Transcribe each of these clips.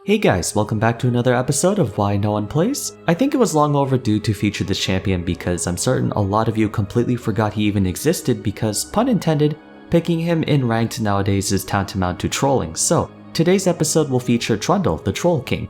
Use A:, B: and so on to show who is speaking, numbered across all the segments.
A: Hey guys, welcome back to another episode of Why No One Plays. I think it was long overdue to feature this champion because I'm certain a lot of you completely forgot he even existed because, pun intended, picking him in ranked nowadays is tantamount to trolling. So, today's episode will feature Trundle, the Troll King.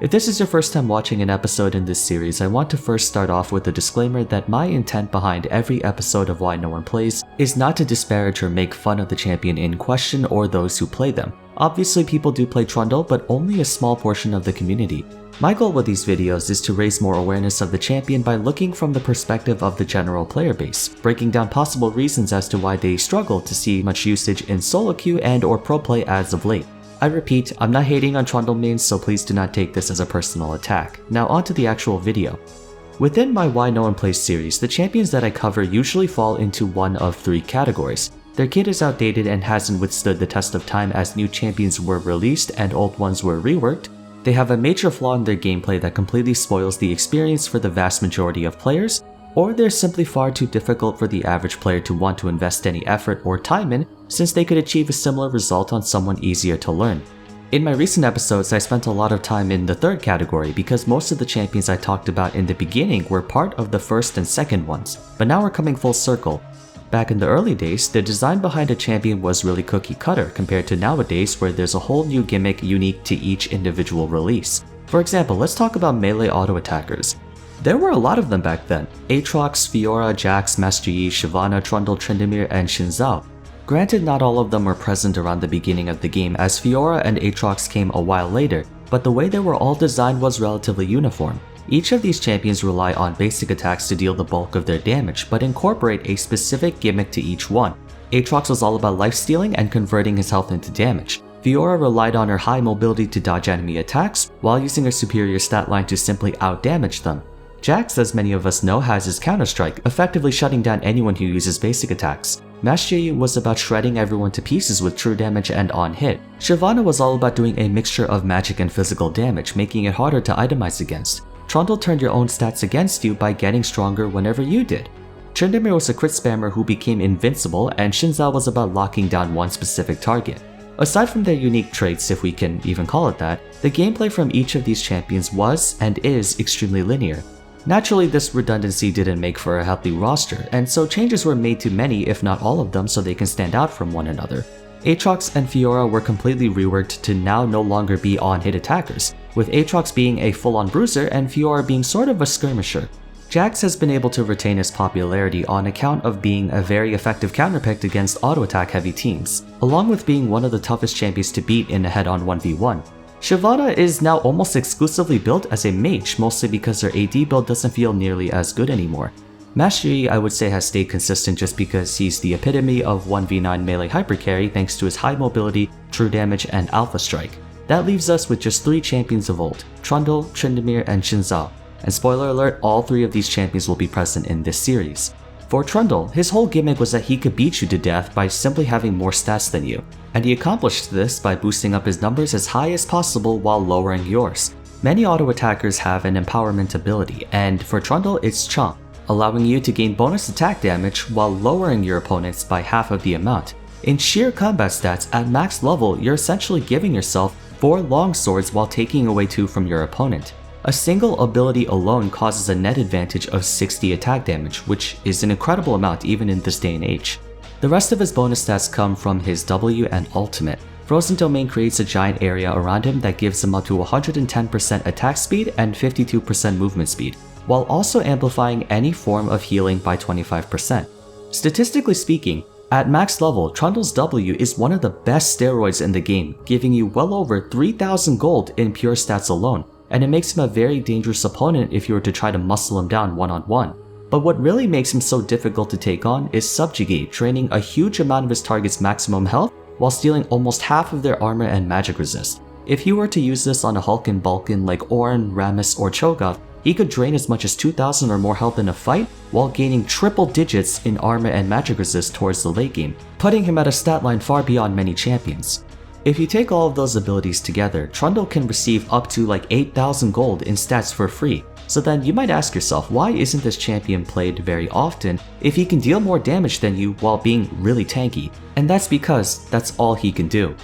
A: If this is your first time watching an episode in this series, I want to first start off with a disclaimer that my intent behind every episode of Why No One Plays is not to disparage or make fun of the champion in question or those who play them. Obviously, people do play Trundle, but only a small portion of the community. My goal with these videos is to raise more awareness of the champion by looking from the perspective of the general player base, breaking down possible reasons as to why they struggle to see much usage in solo queue and or pro play as of late. I repeat, I'm not hating on Trundle mains, so please do not take this as a personal attack. Now onto the actual video. Within my Why No One Plays series, the champions that I cover usually fall into one of three categories. Their kit is outdated and hasn't withstood the test of time as new champions were released and old ones were reworked. They have a major flaw in their gameplay that completely spoils the experience for the vast majority of players, or they're simply far too difficult for the average player to want to invest any effort or time in since they could achieve a similar result on someone easier to learn. In my recent episodes, I spent a lot of time in the third category because most of the champions I talked about in the beginning were part of the first and second ones, but now we're coming full circle. Back in the early days, the design behind a champion was really cookie cutter compared to nowadays where there's a whole new gimmick unique to each individual release. For example, let's talk about melee auto attackers. There were a lot of them back then: Aatrox, Fiora, Jax, Master Yi, Shyvana, Trundle, Tryndamere, and Xin Zhao. Granted, not all of them were present around the beginning of the game as Fiora and Aatrox came a while later, but the way they were all designed was relatively uniform. Each of these champions rely on basic attacks to deal the bulk of their damage, but incorporate a specific gimmick to each one. Aatrox was all about lifestealing and converting his health into damage. Fiora relied on her high mobility to dodge enemy attacks, while using her superior stat line to simply outdamage them. Jax, as many of us know, has his counter-strike, effectively shutting down anyone who uses basic attacks. Master Yi was about shredding everyone to pieces with true damage and on hit. Shyvana was all about doing a mixture of magic and physical damage, making it harder to itemize against. Trundle turned your own stats against you by getting stronger whenever you did. Tryndamere was a crit spammer who became invincible, and Xin Zhao was about locking down one specific target. Aside from their unique traits, if we can even call it that, the gameplay from each of these champions was and is extremely linear. Naturally, this redundancy didn't make for a healthy roster, and so changes were made to many if not all of them so they can stand out from one another. Aatrox and Fiora were completely reworked to now no longer be on-hit attackers, with Aatrox being a full-on bruiser and Fiora being sort of a skirmisher. Jax has been able to retain his popularity on account of being a very effective counterpick against auto-attack heavy teams, along with being one of the toughest champions to beat in a head-on 1v1. Shyvana is now almost exclusively built as a mage, mostly because her AD build doesn't feel nearly as good anymore. Master Yi, I would say, has stayed consistent just because he's the epitome of 1v9 melee hypercarry thanks to his high mobility, true damage, and alpha strike. That leaves us with just 3 champions of old: Trundle, Tryndamere, and Xin Zhao. And spoiler alert, all 3 of these champions will be present in this series. For Trundle, his whole gimmick was that he could beat you to death by simply having more stats than you, and he accomplished this by boosting up his numbers as high as possible while lowering yours. Many auto attackers have an empowerment ability, and for Trundle it's Chomp, allowing you to gain bonus attack damage while lowering your opponents by half of the amount. In sheer combat stats, at max level, you're essentially giving yourself 4 long swords while taking away 2 from your opponent. A single ability alone causes a net advantage of 60 attack damage, which is an incredible amount even in this day and age. The rest of his bonus stats come from his W and ultimate. Frozen Domain creates a giant area around him that gives him up to 110% attack speed and 52% movement speed, while also amplifying any form of healing by 25%. Statistically speaking, at max level, Trundle's W is one of the best steroids in the game, giving you well over 3,000 gold in pure stats alone, and it makes him a very dangerous opponent if you were to try to muscle him down one-on-one. But what really makes him so difficult to take on is Subjugate, draining a huge amount of his target's maximum health while stealing almost half of their armor and magic resist. If you were to use this on a Hulk and Balkan like Ornn, Rammus, or Cho'Gath, he could drain as much as 2,000 or more health in a fight while gaining triple digits in armor and magic resist towards the late game, putting him at a stat line far beyond many champions. If you take all of those abilities together, Trundle can receive up to like 8,000 gold in stats for free. So then you might ask yourself, why isn't this champion played very often if he can deal more damage than you while being really tanky? And that's because that's all he can do.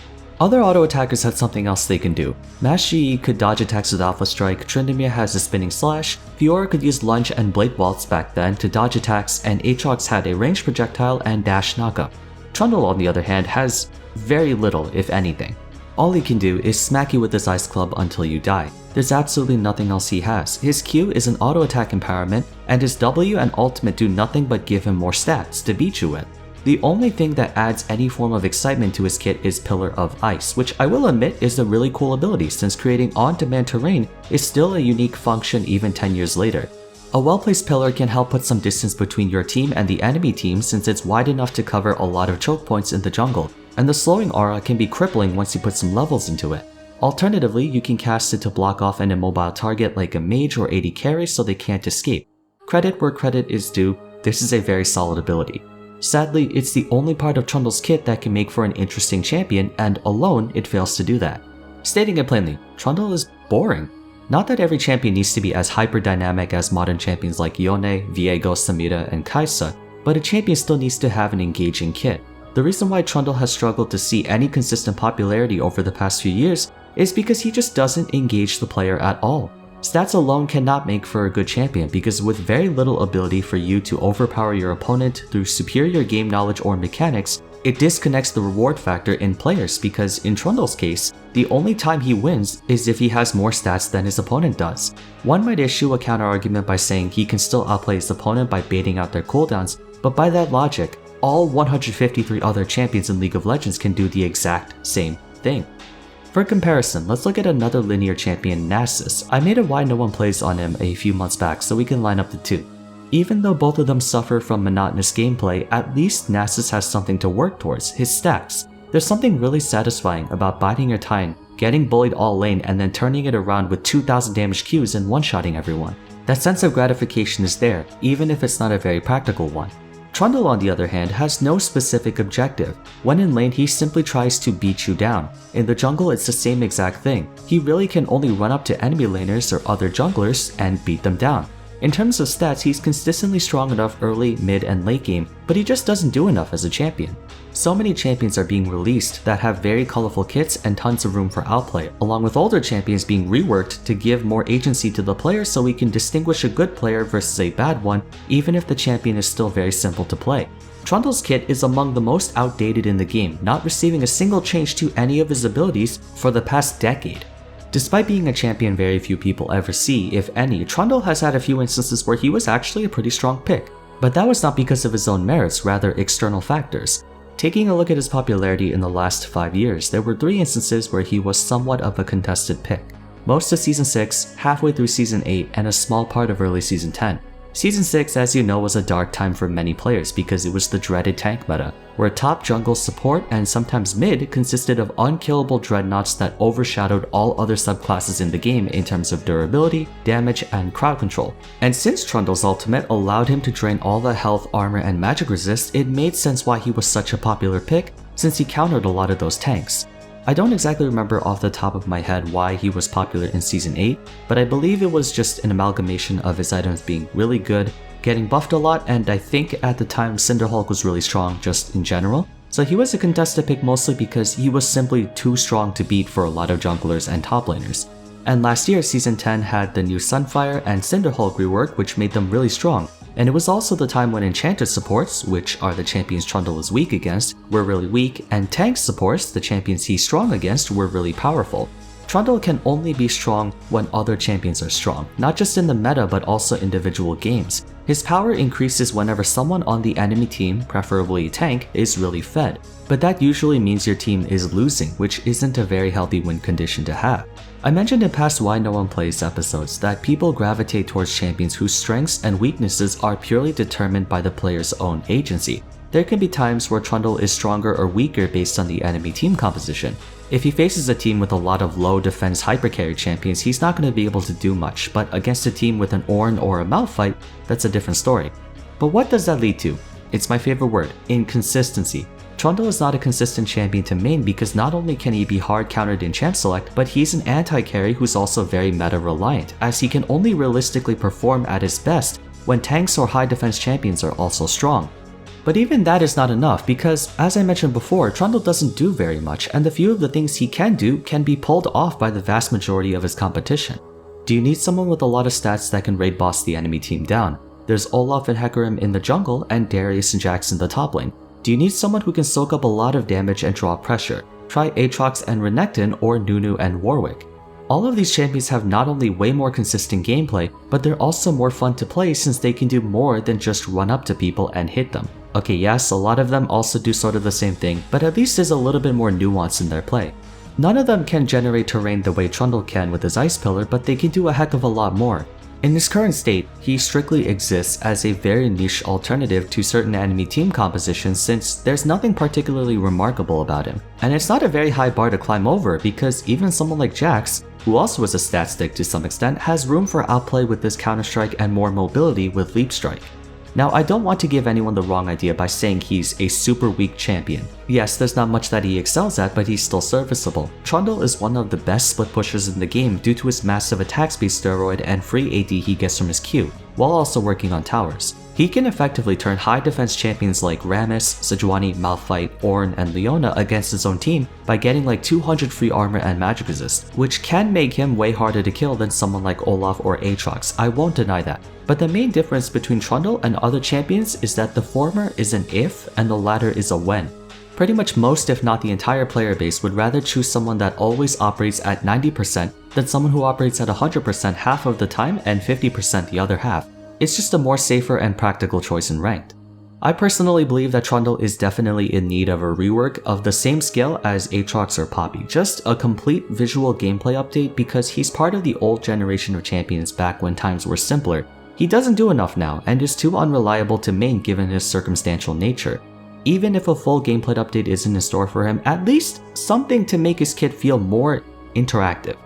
A: Other auto attackers had something else they can do. Mash GE could dodge attacks with Alpha Strike, Tryndamere has a spinning slash, Fiora could use Lunge and Blade Waltz back then to dodge attacks, and Aatrox had a ranged projectile and dash knockup. Trundle on the other hand has very little if anything. All he can do is smack you with his Ice Club until you die. There's absolutely nothing else he has. His Q is an auto attack empowerment, and his W and ultimate do nothing but give him more stats to beat you with. The only thing that adds any form of excitement to his kit is Pillar of Ice, which I will admit is a really cool ability since creating on-demand terrain is still a unique function even 10 years later. A well-placed pillar can help put some distance between your team and the enemy team since it's wide enough to cover a lot of choke points in the jungle, and the slowing aura can be crippling once you put some levels into it. Alternatively, you can cast it to block off an immobile target like a mage or AD carry so they can't escape. Credit where credit is due, this is a very solid ability. Sadly, it's the only part of Trundle's kit that can make for an interesting champion, and alone, it fails to do that. Stating it plainly, Trundle is boring. Not that every champion needs to be as hyper-dynamic as modern champions like Yone, Viego, Samira, and Kai'Sa, but a champion still needs to have an engaging kit. The reason why Trundle has struggled to see any consistent popularity over the past few years is because he just doesn't engage the player at all. Stats alone cannot make for a good champion because with very little ability for you to overpower your opponent through superior game knowledge or mechanics, it disconnects the reward factor in players because in Trundle's case, the only time he wins is if he has more stats than his opponent does. One might issue a counter-argument by saying he can still outplay his opponent by baiting out their cooldowns, but by that logic, all 153 other champions in League of Legends can do the exact same thing. For comparison, let's look at another linear champion, Nasus. I made a why no one plays on him a few months back so we can line up the two. Even though both of them suffer from monotonous gameplay, at least Nasus has something to work towards, his stacks. There's something really satisfying about biding your time, getting bullied all lane and then turning it around with 2000 damage Qs and one-shotting everyone. That sense of gratification is there, even if it's not a very practical one. Trundle on the other hand has no specific objective. When in lane he simply tries to beat you down. In the jungle it's the same exact thing. He really can only run up to enemy laners or other junglers and beat them down. In terms of stats, he's consistently strong enough early, mid, and late game, but he just doesn't do enough as a champion. So many champions are being released that have very colorful kits and tons of room for outplay, along with older champions being reworked to give more agency to the player so we can distinguish a good player versus a bad one, even if the champion is still very simple to play. Trundle's kit is among the most outdated in the game, not receiving a single change to any of his abilities for the past decade. Despite being a champion very few people ever see, if any, Trundle has had a few instances where he was actually a pretty strong pick. But that was not because of his own merits, rather external factors. Taking a look at his popularity in the last 5 years, there were 3 instances where he was somewhat of a contested pick. Most of Season 6, halfway through Season 8, and a small part of early Season 10. Season 6, as you know, was a dark time for many players because it was the dreaded tank meta, where top jungle support and sometimes mid consisted of unkillable dreadnoughts that overshadowed all other subclasses in the game in terms of durability, damage, and crowd control. And since Trundle's ultimate allowed him to drain all the health, armor, and magic resist, it made sense why he was such a popular pick since he countered a lot of those tanks. I don't exactly remember off the top of my head why he was popular in Season 8, but I believe it was just an amalgamation of his items being really good, getting buffed a lot, and I think at the time Cinderhulk was really strong just in general. So he was a contested pick mostly because he was simply too strong to beat for a lot of junglers and top laners. And last year Season 10 had the new Sunfire and Cinderhulk rework which made them really strong. And it was also the time when Enchanted supports, which are the champions Trundle is weak against, were really weak, and Tank supports, the champions he's strong against, were really powerful. Trundle can only be strong when other champions are strong, not just in the meta but also individual games. His power increases whenever someone on the enemy team, preferably a tank, is really fed, but that usually means your team is losing, which isn't a very healthy win condition to have. I mentioned in past Why No One Plays episodes that people gravitate towards champions whose strengths and weaknesses are purely determined by the player's own agency. There can be times where Trundle is stronger or weaker based on the enemy team composition. If he faces a team with a lot of low defense hypercarry champions, he's not going to be able to do much, but against a team with an Ornn or a Malphite, that's a different story. But what does that lead to? It's my favorite word, inconsistency. Trundle is not a consistent champion to main because not only can he be hard countered in champ select, but he's an anti-carry who's also very meta reliant, as he can only realistically perform at his best when tanks or high defense champions are also strong. But even that is not enough because, as I mentioned before, Trundle doesn't do very much, and the few of the things he can do can be pulled off by the vast majority of his competition. Do you need someone with a lot of stats that can raid boss the enemy team down? There's Olaf and Hecarim in the jungle and Darius and Jax in the top lane. Do you need someone who can soak up a lot of damage and draw pressure? Try Aatrox and Renekton or Nunu and Warwick. All of these champions have not only way more consistent gameplay, but they're also more fun to play since they can do more than just run up to people and hit them. Okay, yes, a lot of them also do sort of the same thing, but at least there's a little bit more nuance in their play. None of them can generate terrain the way Trundle can with his Ice Pillar, but they can do a heck of a lot more. In his current state, he strictly exists as a very niche alternative to certain enemy team compositions since there's nothing particularly remarkable about him. And it's not a very high bar to climb over because even someone like Jax, who also is a stat stick to some extent, has room for outplay with this Counter-Strike and more mobility with Leap Strike. Now, I don't want to give anyone the wrong idea by saying he's a super weak champion. Yes, there's not much that he excels at, but he's still serviceable. Trundle is one of the best split pushers in the game due to his massive attack speed steroid and free AD he gets from his Q, while also working on towers. He can effectively turn high defense champions like Rammus, Sejuani, Malphite, Ornn, and Leona against his own team by getting like 200 free armor and magic resist, which can make him way harder to kill than someone like Olaf or Aatrox, I won't deny that. But the main difference between Trundle and other champions is that the former is an if and the latter is a when. Pretty much most if not the entire player base would rather choose someone that always operates at 90% than someone who operates at 100% half of the time and 50% the other half. It's just a more safer and practical choice in ranked. I personally believe that Trundle is definitely in need of a rework of the same scale as Aatrox or Poppy, just a complete visual gameplay update because he's part of the old generation of champions back when times were simpler. He doesn't do enough now and is too unreliable to main given his circumstantial nature. Even if a full gameplay update isn't in store for him, at least something to make his kit feel more interactive.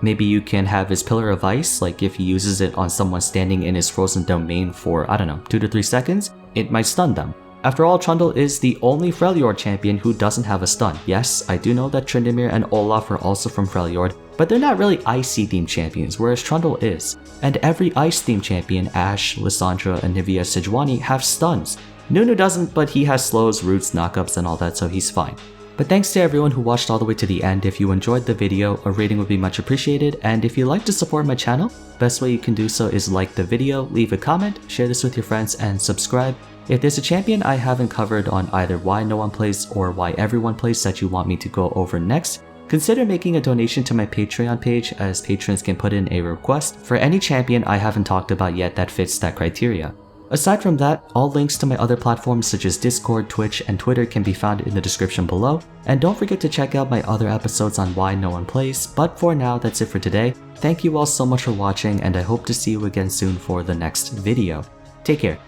A: Maybe you can have his Pillar of Ice, like if he uses it on someone standing in his frozen domain for, 2 to 3 seconds, it might stun them. After all, Trundle is the only Freljord champion who doesn't have a stun. Yes, I do know that Tryndamere and Olaf are also from Freljord, but they're not really Icy themed champions, whereas Trundle is. And every Ice themed champion, Ashe, Lissandra, Anivia, Sejuani, have stuns. Nunu doesn't, but he has slows, roots, knockups, and all that, so he's fine. But thanks to everyone who watched all the way to the end. If you enjoyed the video, a rating would be much appreciated, and if you'd like to support my channel, best way you can do so is like the video, leave a comment, share this with your friends, and subscribe. If there's a champion I haven't covered on either Why No One Plays or Why Everyone Plays that you want me to go over next, consider making a donation to my Patreon page, as patrons can put in a request for any champion I haven't talked about yet that fits that criteria. Aside from that, all links to my other platforms such as Discord, Twitch, and Twitter can be found in the description below, and don't forget to check out my other episodes on Why No One Plays. But for now, that's it for today. Thank you all so much for watching, and I hope to see you again soon for the next video. Take care.